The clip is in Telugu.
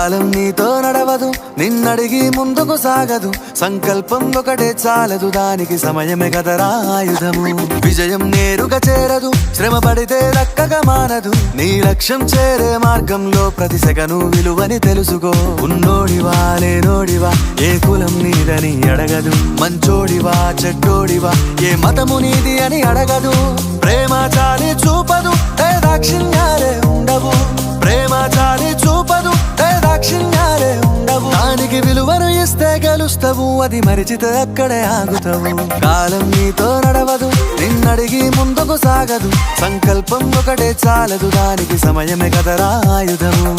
కాలం నీతో నడవదు, నిన్నడిగి ముందుకు సాగదు. సంకల్పం ఒకటే చాలదు, దానికి సమయమే కదరా ఆయుధము. విజయం నేరుగా చేరదు, శ్రమ పడితే దక్కగా మానదు. నీ లక్ష్యం చేరే మార్గంలో ప్రతి సెకను విలువని తెలుసుకో. ఉన్నోడివా లేనోడివా, ఏ కులం నీదని అడగదు. మంచోడివా చెడ్డోడివా, ఏ మతము నీది అని అడగదు. ప్రేమ చాలి చూపదు, దాక్షిణ్యాలే ఉండవు. ప్రేమ చాలి చూపదు, దాక్షిణ్యాలే ఉండవు. దానికి విలువను ఇస్తే గెలుస్తావు, అది మరిచితే అక్కడే ఆగుతావు. కాలం నీతో నడవదు, నిన్నడిగి ముందుకు సాగదు. సంకల్పం ఒకటే చాలదు, దానికి సమయమే కదరా ఆయుధము.